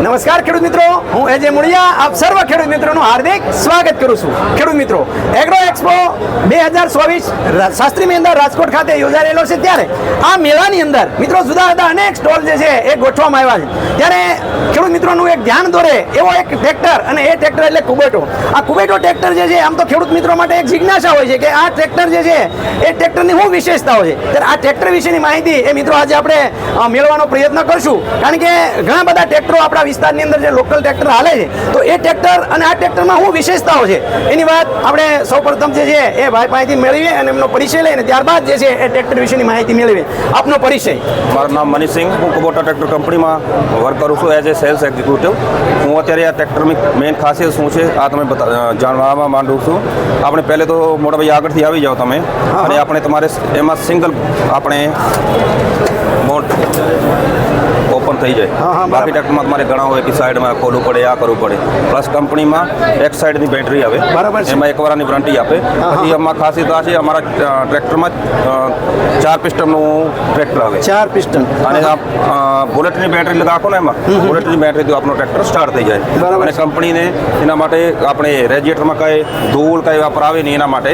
નમસ્કાર ખેડૂત મિત્રો, હું એજે મુળિયા આપ સર્વ ખેડૂત મિત્રોનું હાર્દિક સ્વાગત કરું છું. ખેડૂત મિત્રો, એગ્રો એક્સપો 2024 શાસ્ત્રી મેંદર રાજકોટ ખાતે યોજાયેલો છે. ત્યારે આ મેળાની અંદર મિત્રો જુદા જુદા અનેક સ્ટોલ જે છે એ ગોઠવવામાં આવ્યા છે. ત્યારે ખેડૂત મિત્રોનું એક ધ્યાન દોરે એવો એક ટ્રેક્ટર, અને એ ટ્રેક્ટર એટલે કુબેટો. આ કુબેટો ટ્રેક્ટર જે છે આમ તો ખેડૂત મિત્રો માટે એક જિજ્ઞાસા હોય છે કે આ ટ્રેક્ટર જે છે એ ટ્રેક્ટરની શું વિશેષતાઓ છે. ત્યારે આ ટ્રેક્ટર વિશેની માહિતી એ મિત્રો આજે આપણે મેળવવાનો પ્રયત્ન કરશું. કારણ કે ઘણા બધા ટ્રેક્ટરો આપણા વિસ્તારની અંદર જે લોકલ ટ્રેક્ટર હાલે છે, તો એ ટ્રેક્ટર અને આ ટ્રેક્ટરમાં શું વિશેષતાઓ છે એની વાત આપણે સૌપ્રથમ જે છે એ ભાઈ પાસેથી મેળવીએ અને એમનો પરિચય લઈને ત્યારબાદ જે છે એ ટ્રેક્ટર વિશેની માહિતી મેળવીએ. આપનો પરિચય? મારું નામ મનીષ સિંહ, હું કુબોટા ટ્રેક્ટર કંપનીમાં વર્ક કરું છું એઝ એ સેલ્સ એક્ઝિક્યુટિવ. હું અત્યારે આ ટ્રેક્ટરની મેઇન ખાસિયત શું છે આ તમે જાણવા માંડું છું. આપણે પહેલે તો મોટા ભાઈ આગળથી આવી જાઓ તમે, અને આપણે તમારે એમાં સિંગલ આપણે મોટ ઓપન થઈ જાય. બાકી ટ્રેક્ટરમાં તમારે ઘણા હોય કે સાઈડમાં ખોલવું પડે, આ કરવું પડે. પ્લસ કંપનીમાં એક સાઈડની બેટરી આવે, એમાં એક વારની વોરંટી આપે. પછી એમાં ખાસિયત આ છે, અમારા ટ્રેક્ટરમાં 4 પિસ્ટનનું ટ્રેક્ટર આવે. 4 પિસ્ટન. અને બુલેટની બેટરી લગાવો ને, એમાં બુલેટની બેટરીથી આપણો ટ્રેક્ટર સ્ટાર્ટ થઈ જાય. અને કંપનીને એના માટે આપણે રેડિએટરમાં કંઈ ધૂળ કંઈ વાપર આવે નહીં એના માટે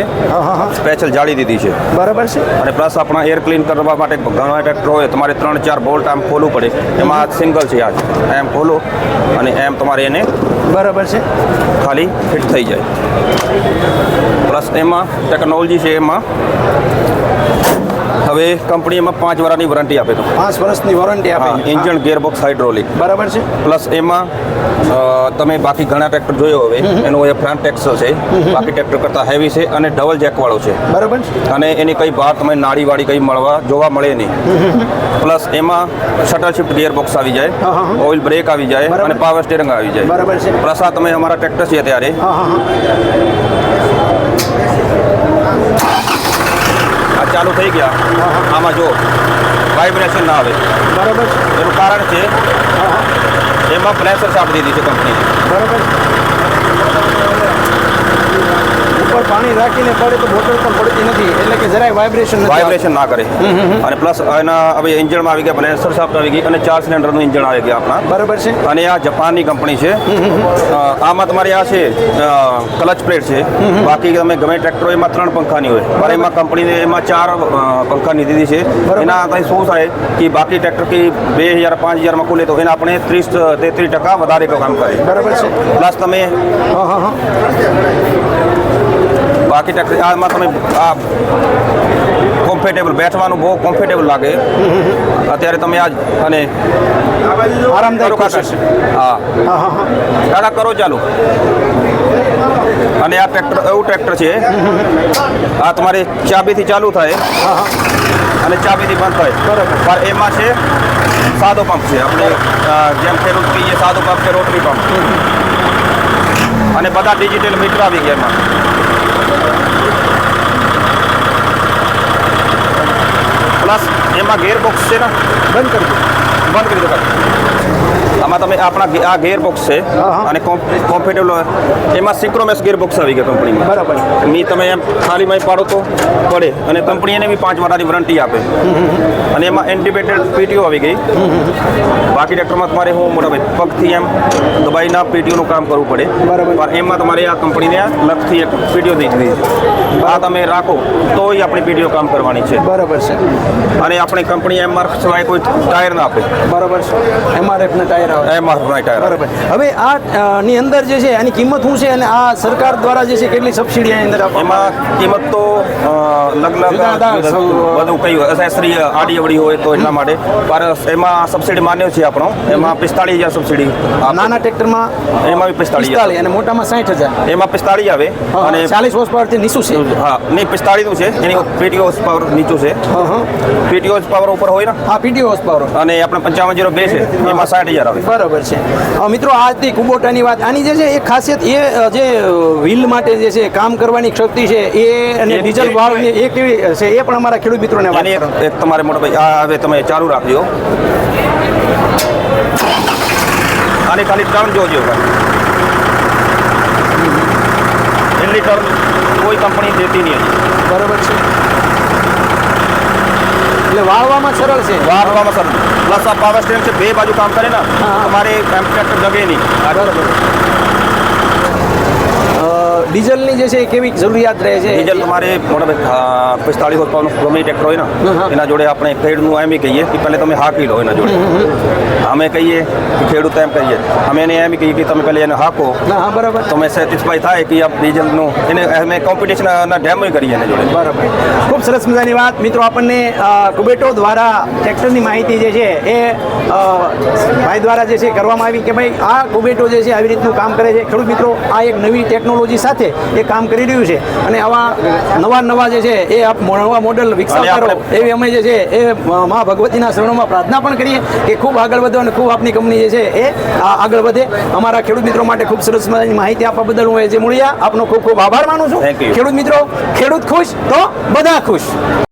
સ્પેશિયલ જાળી દીધી છે. બરાબર છે. અને પ્લસ આપણા એર ક્લીન કરવા માટે ઘણા ટ્રેક્ટર હોય, તમારે 3-4 બોલ્ટ આમ ખોલવું પડે. એમાં સિંગલ છે, આજ એમ ખોલો અને એમ તમારે એને બરાબર છે ખાલી ફિટ થઈ જાય. પ્લસ એમાં ટેકનોલોજી છે, એમાં હવે કંપની એમાં 5 વર્ષની વોરંટી આપે. તો 5 વર્ષની વોરંટી આપે. Engine gearbox hydraulic. બરાબર છે. પ્લસ એમાં તમે બાકી ઘણા ટ્રેક્ટર જોયો હવે, એનો એ ફ્રન્ટ એક્સલ છે, બાકી ટ્રેક્ટર કરતાં હેવી છે અને ડબલ જેકવાળો છે. બરાબર. અને એની કઈ બહાર તમે નાડીવાળી કંઈ જોવા મળે નહીં. પ્લસ એમાં શટલ શિફ્ટ ગિયરબોક્સ આવી જાય, ઓઇલ બ્રેક આવી જાય અને પાવર સ્ટીયરિંગ આવી જાય. બરાબર છે. પ્લસ આ તમે અમારા ટ્રેક્ટર છે ત્યારે આ ચાલુ થઈ ગયા, આમાં જો વાઇબ્રેશન ના આવે. બરાબર છે. એનું કારણ છે એમાં પ્રેશર આપી દીધી છે કંપની. બરાબર. ઉપર પાણી રાખીને પડે તો બોટલ પણ પડતી નથી, એટલે કે જરાય વાઇબ્રેશન ના કરે. અને પ્લસ એના હવે એન્જિનમાં આવી ગયા, પ્રેશર શાફ્ટ આવી ગઈ અને 4 સિલિન્ડરનું એન્જિન આવી ગયા આપણા. બરાબર છે. અને આ જાપાનની કંપની છે. આમાં તમારી આ છે ક્લચ પ્લેટ છે. બાકી તમે ગમે ટ્રેક્ટર એમાં 3 પંખાની હોય, પણ એમાં કંપનીને એમાં 4 પંખાની દીધી છે. એના કંઈ શું થાય કે બાકી ટ્રેક્ટર કે 2000-5000માં ખુલે તો એને આપણે 30-33% વધારે કામ કરે. બરાબર છે. પ્લસ તમે બાકી ટ્રેક્ટર આમાં તમે આ કમ્ફર્ટેબલ બેઠવાનું બહુ કમ્ફર્ટેબલ લાગે. અત્યારે તમે આજ અને આરામદાયક હશે. હા કાકા કરો ચાલુ. અને આ ટ્રેક્ટર એવું ટ્રેક્ટર છે, આ તમારે ચાબીથી ચાલુ થાય અને ચાબીથી બંધ થાય. બરાબર. પણ એમાં છે સાદો પંપ છે, આપણે જેમ ખેડૂત કહીએ સાદો પંપ છે, રોટરી પંપ. અને બધા ડિજિટલ મીટર આવી ગયા એમાં. પ્લસ એમાં ગિયરબોક્સ છે ને, બંધ કરી દો. આમાં તમે આપણા આ ગિયરબોક્સ છે અને કોમ્ફર્ટેબલ, એમાં સિક્રોમેસ ગિયરબોક્સ આવી ગયા કંપનીમાં. બરાબર. તમે એમ ખાલી માં પાડો તો પડે. અને કંપની એને બી 5 વર્ષની વોરંટી આપે. અને એમાં ઇન્ડિપેન્ડન્ટ પીટીઓ આવી ગઈ. બાકી ટ્રેક્ટરમાં તમારે હું મોટા ભાઈ પગથી એમ દબાઈના પીટીઓનું કામ કરવું પડે. બરાબર. પણ એમાં તમારે આ કંપનીને લગથી એક પીટીઓ દીધી છે. આ તમે રાખો તો જ આપણી પીટીઓ કામ કરવાની છે. બરાબર છે. અને આપણી કંપની એમઆરએફ સિવાય કોઈ ટાયર ના આપે. બરાબર છે. એમઆરએફના ટાયર આવે. એમઆરએફના ટાયર. બરાબર. હવે આ ની અંદર જે છે એની કિંમત શું છે, અને આ સરકાર દ્વારા જે છે કેટલી સબસિડી એની અંદર એમાં કિંમત તો લગભગ બધું કઈ એસેસરી આડીઅવડી હોય તો એટલા માટે. પણ એમાં સબસિડી માન્ય છે આપણો, એમાં 45,000 સબસિડી. નાના ટ્રેક્ટરમાં એમાં બી 45,000 અને મોટામાં 60,000. એમાં 45 આવે. અને 40 હોર્સ પાવર થી નીચું છે. હા નહીં, 45 નું છે. એની પીટીઓ હોર્સ પાવર નીચું છે. પીટીઓ હોર્સ પાવર ઉપર હોય ને. હા, પીટીઓ હોર્સ પાવર. અને આપણે 5502 છે, એમાં 60,000 આવે. બરાબર છે. મિત્રો આ હતી કુબોટાની વાત. આની જે છે એક ખાસિયત એ જે વ્હીલ માટે જે છે કામ કરવાની શક્તિ છે એ, અને ડીઝલ વાળની એ કેવી છે એ પણ અમારા ખેડૂત મિત્રોને વાત કરો. એક તમારે મોટા ભાઈ આ હવે તમે ચાલુ રાખજો. આની ખાલી ટર્ન જોજો. એટલી ટર્ન કોઈ કંપની દેતી નહીં. બરાબર છે. એટલે વાળવામાં સરળ છે. વાળવામાં સરળ. પ્લસ આ પાવર સ્ટેરિંગ છે, બે બાજુ કામ કરે ને તમારે એમ ટ્રેક્ટર જગે નહીં. ડીઝલની જે છે એ કેવી જરૂરિયાત રહે છે? ડીઝલ તમારે મોટાભાઈ 45 હોર્સપાવરનું ગમે ટ્રેક્ટર હોય ને એના જોડે આપણે ખેડૂતનું એમ કહીએ કે પહેલે તમે હાંકી લો એના જોડે. અમે કહીએ કે ખેડૂત એમ કહીએ, અમે એને એમ કહીએ કે તમે પહેલે એને હાંકો હા બરાબર. તમે સેટિસ્ફાઈ થાય કે આ ડીઝલનું એને અમે કોમ્પિટિશનના ડેમો કરીએ એના જોડે. બરાબર, ખૂબ સરસ મજાની વાત. મિત્રો, આપણને કુબેટો દ્વારા ટ્રેક્ટરની માહિતી જે છે એ ભાઈ દ્વારા જે છે કરવામાં આવી કે ભાઈ આ કુબેટો જે છે આવી રીતનું કામ કરે છે. ખેડૂત મિત્રો, આ એક નવી ટેકનોલોજી સાથે એ કામ કરી રહ્યું છે અને આવા નવા જે છે એ નવા મોડલ વિકસાવતા રહો એવી અમે જે છે એ મા ભગવતીના શરણોમાં પ્રાર્થના પણ કરીએ કે ખૂબ આગળ વધો અને ખૂબ આપની કંપની જે છે એ આગળ વધે. અમારા ખેડૂત મિત્રો માટે ખૂબ સરસ મજાની માહિતી આપવા બદલ હું એજે મુળિયા આપનો ખૂબ ખૂબ આભાર માનું છું. Thank you. ખેડૂત મિત્રો, ખેડૂત ખુશ તો બધા ખુશ.